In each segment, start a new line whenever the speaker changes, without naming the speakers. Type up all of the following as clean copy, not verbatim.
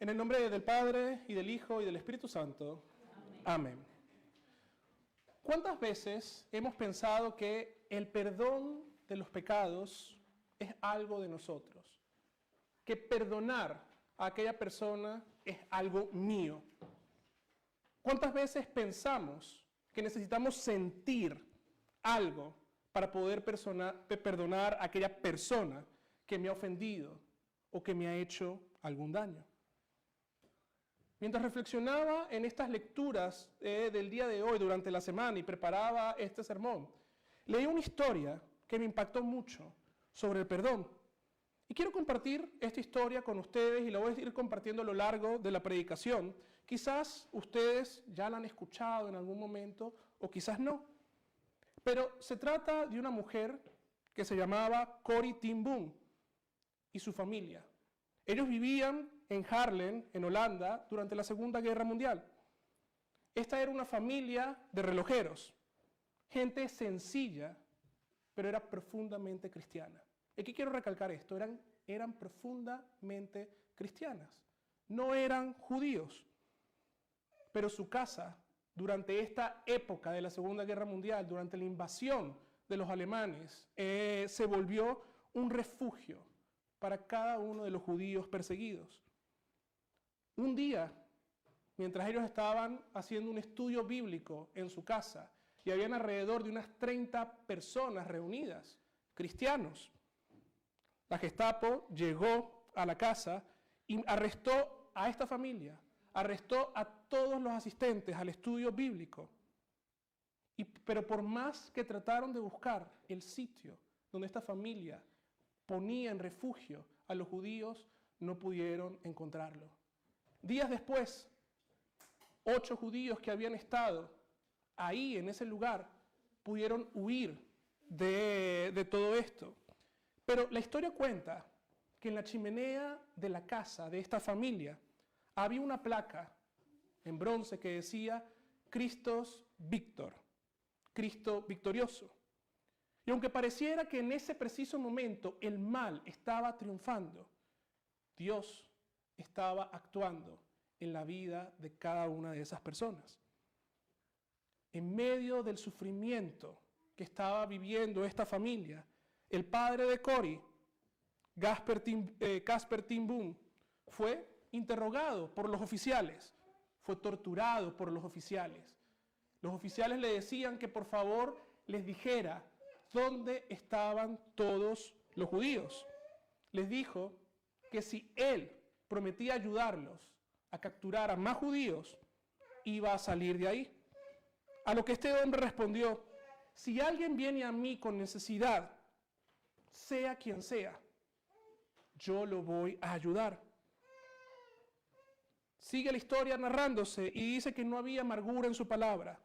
En el nombre del Padre, y del Hijo, y del Espíritu Santo. Amén. ¿Cuántas veces hemos pensado que el perdón de los pecados es algo de nosotros? Que perdonar a aquella persona es algo mío. ¿Cuántas veces pensamos que necesitamos sentir algo para poder perdonar a aquella persona que me ha ofendido o que me ha hecho algún daño? Mientras reflexionaba en estas lecturas del día de hoy durante la semana y preparaba este sermón, leí una historia que me impactó mucho sobre el perdón. Y quiero compartir esta historia con ustedes y la voy a ir compartiendo a lo largo de la predicación. Quizás ustedes ya la han escuchado en algún momento o quizás no. Pero se trata de una mujer que se llamaba Corrie ten Boom y su familia. Ellos vivían en Haarlem, en Holanda, durante la Segunda Guerra Mundial. Esta era una familia de relojeros, gente sencilla, pero era profundamente cristiana. Y aquí quiero recalcar esto, eran profundamente cristianas, no eran judíos. Pero su casa, durante esta época de la Segunda Guerra Mundial, durante la invasión de los alemanes, se volvió un refugio para cada uno de los judíos perseguidos. Un día, mientras ellos estaban haciendo un estudio bíblico en su casa, y habían alrededor de unas 30 personas reunidas, cristianos, la Gestapo llegó a la casa y arrestó a esta familia, arrestó a todos los asistentes al estudio bíblico. Pero por más que trataron de buscar el sitio donde esta familia ponía en refugio a los judíos, no pudieron encontrarlo. Días después, 8 judíos que habían estado ahí, en ese lugar, pudieron huir de todo esto. Pero la historia cuenta que en la chimenea de la casa de esta familia había una placa en bronce que decía Christus Victor, Cristo victorioso. Y aunque pareciera que en ese preciso momento el mal estaba triunfando, Dios estaba actuando en la vida de cada una de esas personas. En medio del sufrimiento que estaba viviendo esta familia, el padre de Corrie, Casper ten Boom, fue interrogado por los oficiales, fue torturado por los oficiales. Los oficiales le decían que por favor les dijera dónde estaban todos los judíos. Les dijo que si él prometía ayudarlos a capturar a más judíos, iba a salir de ahí. A lo que este hombre respondió: si alguien viene a mí con necesidad, sea quien sea, yo lo voy a ayudar. Sigue la historia narrándose y dice que no había amargura en su palabra,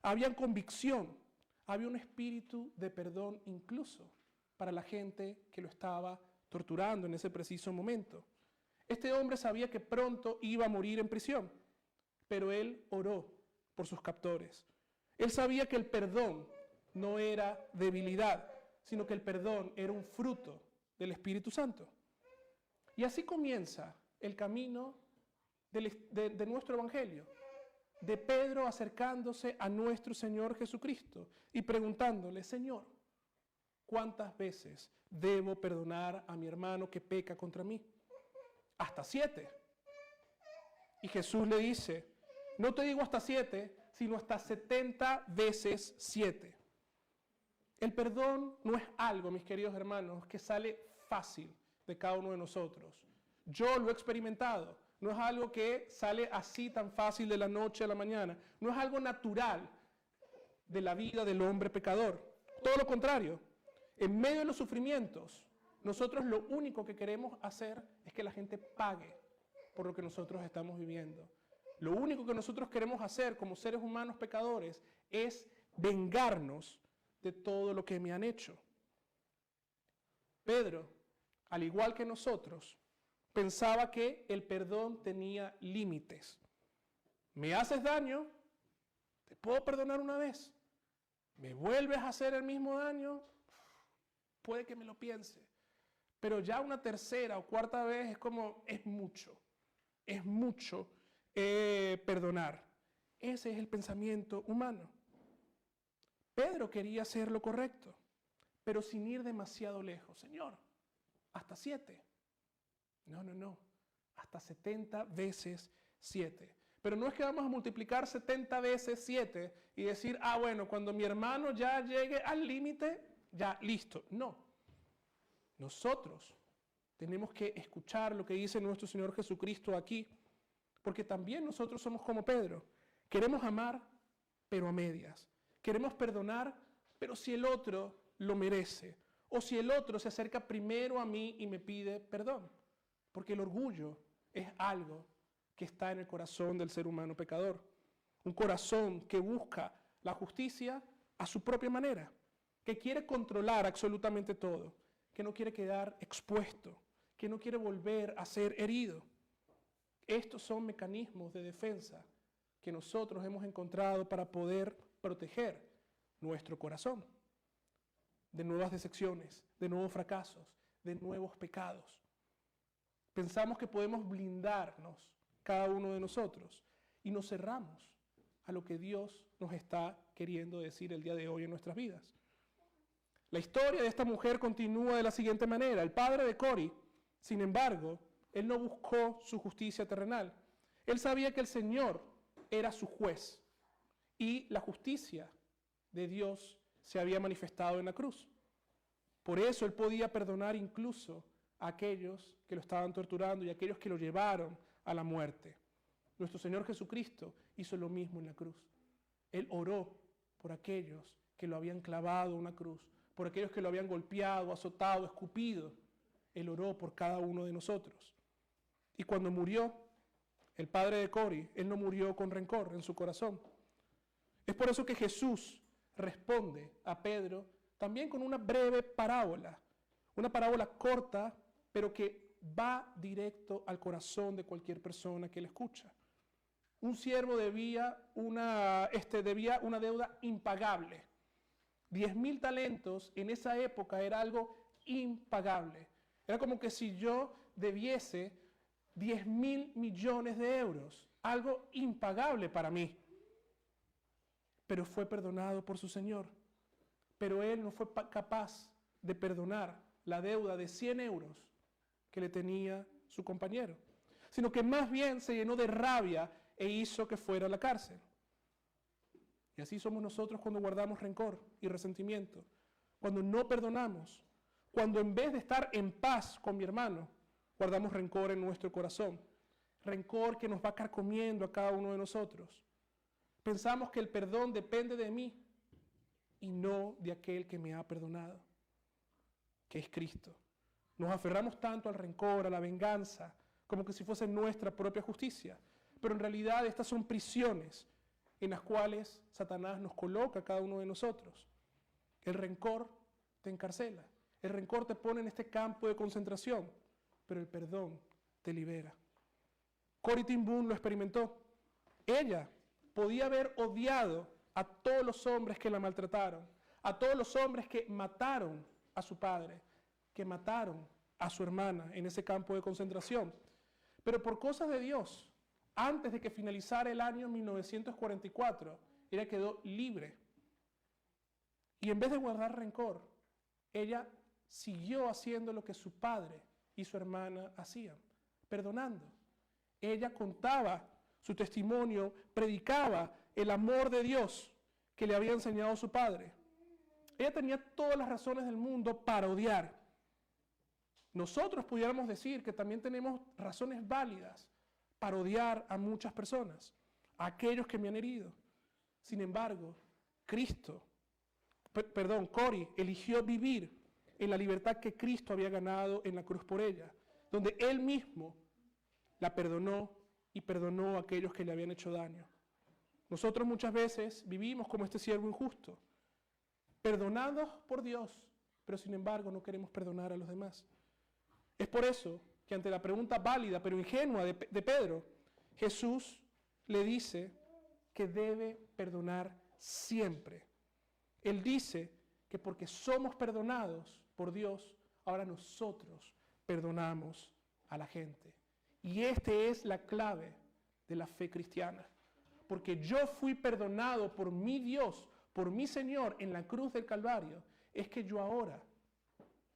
había convicción, había un espíritu de perdón incluso para la gente que lo estaba torturando en ese preciso momento. Este hombre sabía que pronto iba a morir en prisión, pero él oró por sus captores. Él sabía que el perdón no era debilidad, sino que el perdón era un fruto del Espíritu Santo. Y así comienza el camino de nuestro Evangelio, de Pedro acercándose a nuestro Señor Jesucristo y preguntándole: Señor, ¿cuántas veces debo perdonar a mi hermano que peca contra mí? Hasta 7. Y Jesús le dice: no te digo hasta 7, sino hasta 70 veces 7. El perdón no es algo, mis queridos hermanos, que sale fácil de cada uno de nosotros. Yo lo he experimentado. No es algo que sale así tan fácil de la noche a la mañana. No es algo natural de la vida del hombre pecador. Todo lo contrario. En medio de los sufrimientos, nosotros lo único que queremos hacer es que la gente pague por lo que nosotros estamos viviendo. Lo único que nosotros queremos hacer como seres humanos pecadores es vengarnos de todo lo que me han hecho. Pedro, al igual que nosotros, pensaba que el perdón tenía límites. Me haces daño, te puedo perdonar una vez. Me vuelves a hacer el mismo daño, puede que me lo piense. Pero ya una tercera o cuarta vez es como, es mucho. es mucho perdonar. Ese es el pensamiento humano. Pedro quería hacer lo correcto, pero sin ir demasiado lejos. Señor, hasta 7. No, hasta 70 veces 7. Pero no es que vamos a multiplicar 70 veces 7 y decir, bueno, cuando mi hermano ya llegue al límite, ya listo. No. Nosotros tenemos que escuchar lo que dice nuestro Señor Jesucristo aquí, porque también nosotros somos como Pedro. Queremos amar, pero a medias. Queremos perdonar, pero si el otro lo merece, o si el otro se acerca primero a mí y me pide perdón, porque el orgullo es algo que está en el corazón del ser humano pecador. Un corazón que busca la justicia a su propia manera, que quiere controlar absolutamente todo, que no quiere quedar expuesto, que no quiere volver a ser herido. Estos son mecanismos de defensa que nosotros hemos encontrado para poder proteger nuestro corazón de nuevas decepciones, de nuevos fracasos, de nuevos pecados. Pensamos que podemos blindarnos cada uno de nosotros y nos cerramos a lo que Dios nos está queriendo decir el día de hoy en nuestras vidas. La historia de esta mujer continúa de la siguiente manera. El padre de Cori, sin embargo, él no buscó su justicia terrenal. Él sabía que el Señor era su juez y la justicia de Dios se había manifestado en la cruz. Por eso él podía perdonar incluso a aquellos que lo estaban torturando y a aquellos que lo llevaron a la muerte. Nuestro Señor Jesucristo hizo lo mismo en la cruz. Él oró por aquellos que lo habían clavado a una cruz, por aquellos que lo habían golpeado, azotado, escupido. Él oró por cada uno de nosotros. Y cuando murió el padre de Cori, él no murió con rencor en su corazón. Es por eso que Jesús responde a Pedro también con una breve parábola, una parábola corta, pero que va directo al corazón de cualquier persona que la escucha. Un siervo debía una deuda impagable. 10,000 talentos en esa época era algo impagable. Era como que si yo debiese 10,000 millones de euros, algo impagable para mí. Pero fue perdonado por su Señor. Pero él no fue capaz de perdonar la deuda de 100 euros que le tenía su compañero, sino que más bien se llenó de rabia e hizo que fuera a la cárcel. Y así somos nosotros cuando guardamos rencor y resentimiento, cuando no perdonamos, cuando en vez de estar en paz con mi hermano, guardamos rencor en nuestro corazón, rencor que nos va carcomiendo a cada uno de nosotros. Pensamos que el perdón depende de mí y no de aquel que me ha perdonado, que es Cristo. Nos aferramos tanto al rencor, a la venganza, como que si fuese nuestra propia justicia. Pero en realidad estas son prisiones en las cuales Satanás nos coloca a cada uno de nosotros. El rencor te encarcela, el rencor te pone en este campo de concentración, pero el perdón te libera. Corrie ten Boom lo experimentó. Ella podía haber odiado a todos los hombres que la maltrataron, a todos los hombres que mataron a su padre, que mataron a su hermana en ese campo de concentración. Pero por cosas de Dios, antes de que finalizara el año 1944, ella quedó libre. Y en vez de guardar rencor, ella siguió haciendo lo que su padre y su hermana hacían, perdonando. Ella contaba su testimonio, predicaba el amor de Dios que le había enseñado su padre. Ella tenía todas las razones del mundo para odiar. Nosotros pudiéramos decir que también tenemos razones válidas para odiar a muchas personas, a aquellos que me han herido. Sin embargo, Corrie eligió vivir en la libertad que Cristo había ganado en la cruz por ella, donde Él mismo la perdonó y perdonó a aquellos que le habían hecho daño. Nosotros muchas veces vivimos como este siervo injusto, perdonados por Dios, pero sin embargo no queremos perdonar a los demás. Es por eso que ante la pregunta válida pero ingenua de Pedro, Jesús le dice que debe perdonar siempre. Él dice que porque somos perdonados por Dios, ahora nosotros perdonamos a la gente. Y esta es la clave de la fe cristiana. Porque yo fui perdonado por mi Dios, por mi Señor en la cruz del Calvario. Es que yo ahora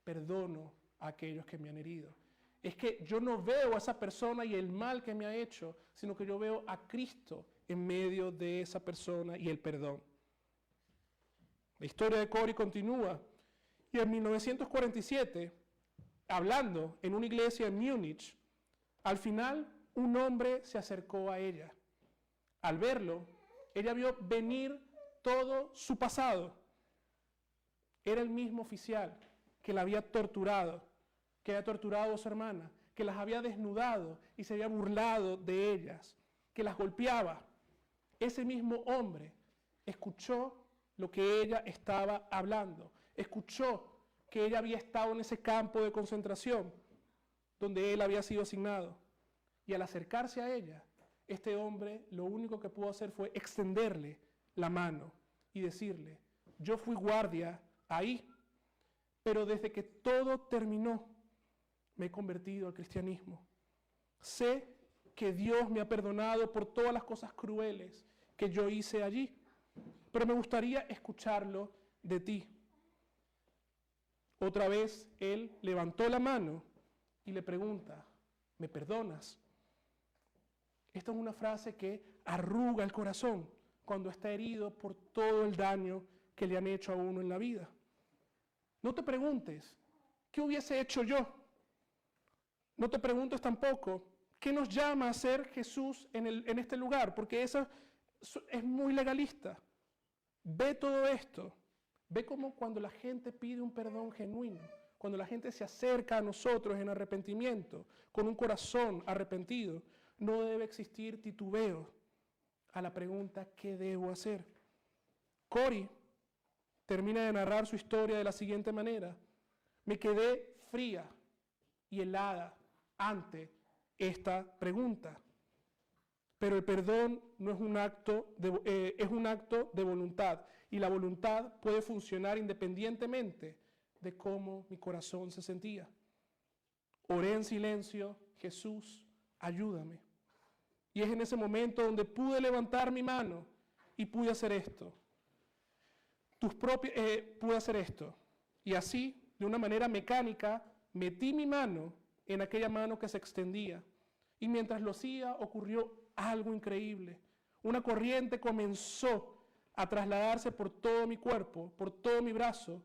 perdono a aquellos que me han herido. Es que yo no veo a esa persona y el mal que me ha hecho, sino que yo veo a Cristo en medio de esa persona y el perdón. La historia de Corrie continúa. Y en 1947, hablando en una iglesia en Múnich, al final un hombre se acercó a ella. Al verlo, ella vio venir todo su pasado. Era el mismo oficial que la había torturado, que había torturado a su hermana, que las había desnudado y se había burlado de ellas, que las golpeaba. Ese mismo hombre escuchó lo que ella estaba hablando, escuchó que ella había estado en ese campo de concentración donde él había sido asignado. Y al acercarse a ella, este hombre lo único que pudo hacer fue extenderle la mano y decirle: yo fui guardia ahí, pero desde que todo terminó, me he convertido al cristianismo. Sé que Dios me ha perdonado por todas las cosas crueles que yo hice allí, pero me gustaría escucharlo de ti. Otra vez él levantó la mano y le pregunta: ¿me perdonas? Esta es una frase que arruga el corazón cuando está herido por todo el daño que le han hecho a uno en la vida. No te preguntes, ¿qué hubiese hecho yo? No te preguntes tampoco, ¿qué nos llama a hacer Jesús en este lugar? Porque eso es muy legalista. Ve todo esto. Ve cómo cuando la gente pide un perdón genuino, cuando la gente se acerca a nosotros en arrepentimiento, con un corazón arrepentido, no debe existir titubeo a la pregunta: ¿qué debo hacer? Corrie termina de narrar su historia de la siguiente manera: me quedé fría y helada ante esta pregunta. Pero el perdón no es un acto es un acto de voluntad, y la voluntad puede funcionar independientemente de cómo mi corazón se sentía. Oré en silencio: Jesús, ayúdame. Y es en ese momento donde pude levantar mi mano y pude hacer esto. Pude hacer esto. Y así, de una manera mecánica, metí mi mano en aquella mano que se extendía. Y mientras lo hacía, ocurrió algo increíble. Una corriente comenzó a trasladarse por todo mi cuerpo, por todo mi brazo,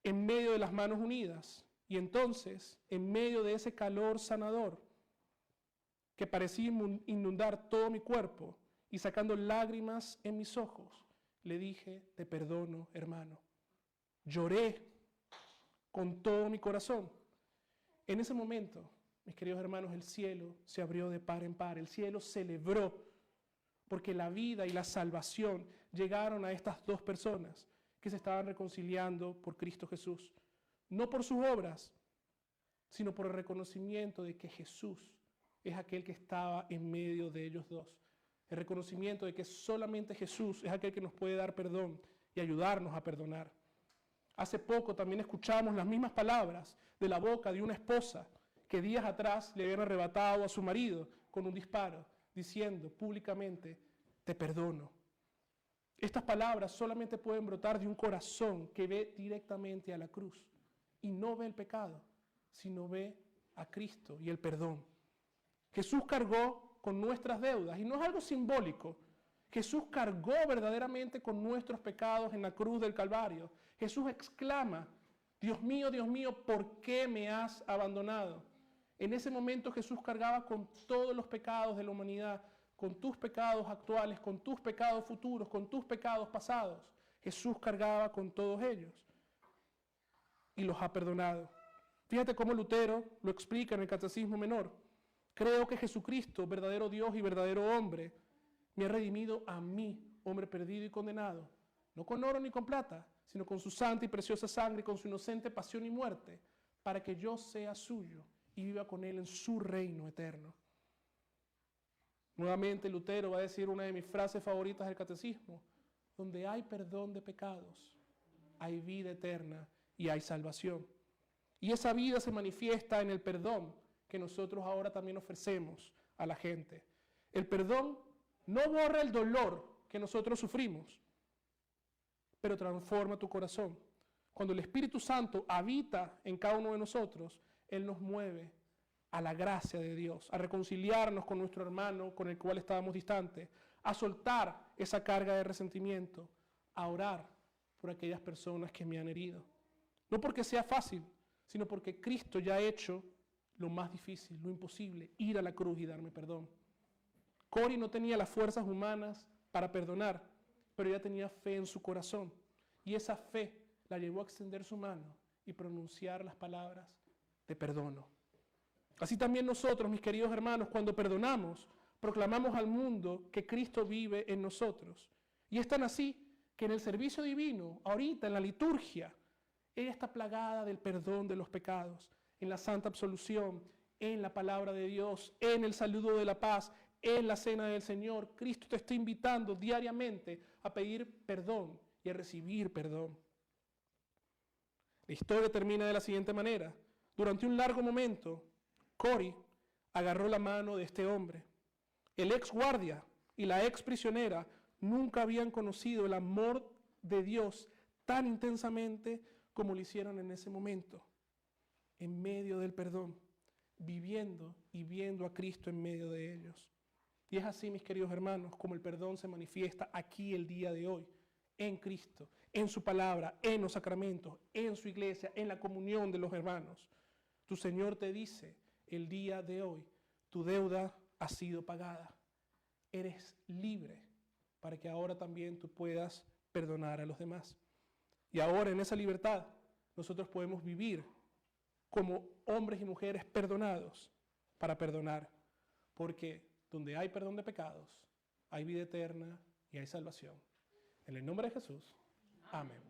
en medio de las manos unidas. Y entonces, en medio de ese calor sanador, que parecía inundar todo mi cuerpo, y sacando lágrimas en mis ojos, le dije: te perdono, hermano. Lloré con todo mi corazón. En ese momento, mis queridos hermanos, el cielo se abrió de par en par. El cielo celebró, porque la vida y la salvación llegaron a estas dos personas que se estaban reconciliando por Cristo Jesús. No por sus obras, sino por el reconocimiento de que Jesús es aquel que estaba en medio de ellos dos. El reconocimiento de que solamente Jesús es aquel que nos puede dar perdón y ayudarnos a perdonar. Hace poco también escuchamos las mismas palabras de la boca de una esposa que días atrás le habían arrebatado a su marido con un disparo, diciendo públicamente: te perdono. Estas palabras solamente pueden brotar de un corazón que ve directamente a la cruz y no ve el pecado, sino ve a Cristo y el perdón. Jesús cargó con nuestras deudas, y no es algo simbólico. Jesús cargó verdaderamente con nuestros pecados en la cruz del Calvario. Jesús exclama: Dios mío, ¿por qué me has abandonado? En ese momento Jesús cargaba con todos los pecados de la humanidad, con tus pecados actuales, con tus pecados futuros, con tus pecados pasados. Jesús cargaba con todos ellos y los ha perdonado. Fíjate cómo Lutero lo explica en el Catecismo Menor. Creo que Jesucristo, verdadero Dios y verdadero hombre, me ha redimido a mí, hombre perdido y condenado, no con oro ni con plata, sino con su santa y preciosa sangre, con su inocente pasión y muerte, para que yo sea suyo y viva con él en su reino eterno. Nuevamente Lutero va a decir una de mis frases favoritas del Catecismo: donde hay perdón de pecados, hay vida eterna y hay salvación. Y esa vida se manifiesta en el perdón que nosotros ahora también ofrecemos a la gente. El perdón no borra el dolor que nosotros sufrimos, pero transforma tu corazón. Cuando el Espíritu Santo habita en cada uno de nosotros, Él nos mueve a la gracia de Dios, a reconciliarnos con nuestro hermano con el cual estábamos distantes, a soltar esa carga de resentimiento, a orar por aquellas personas que me han herido. No porque sea fácil, sino porque Cristo ya ha hecho lo más difícil, lo imposible, ir a la cruz y darme perdón. Cori no tenía las fuerzas humanas para perdonar, pero ella tenía fe en su corazón. Y esa fe la llevó a extender su mano y pronunciar las palabras de perdono. Así también nosotros, mis queridos hermanos, cuando perdonamos, proclamamos al mundo que Cristo vive en nosotros. Y es tan así que en el servicio divino, ahorita en la liturgia, ella está plagada del perdón de los pecados, en la santa absolución, en la palabra de Dios, en el saludo de la paz, en la cena del Señor. Cristo te está invitando diariamente a pedir perdón y a recibir perdón. La historia termina de la siguiente manera. Durante un largo momento, Cori agarró la mano de este hombre. El ex guardia y la ex prisionera nunca habían conocido el amor de Dios tan intensamente como lo hicieron en ese momento, en medio del perdón, viviendo y viendo a Cristo en medio de ellos. Y es así, mis queridos hermanos, como el perdón se manifiesta aquí el día de hoy, en Cristo, en su palabra, en los sacramentos, en su iglesia, en la comunión de los hermanos. Tu Señor te dice el día de hoy, tu deuda ha sido pagada. Eres libre para que ahora también tú puedas perdonar a los demás. Y ahora en esa libertad nosotros podemos vivir como hombres y mujeres perdonados para perdonar. Porque donde hay perdón de pecados, hay vida eterna y hay salvación. En el nombre de Jesús. Amén.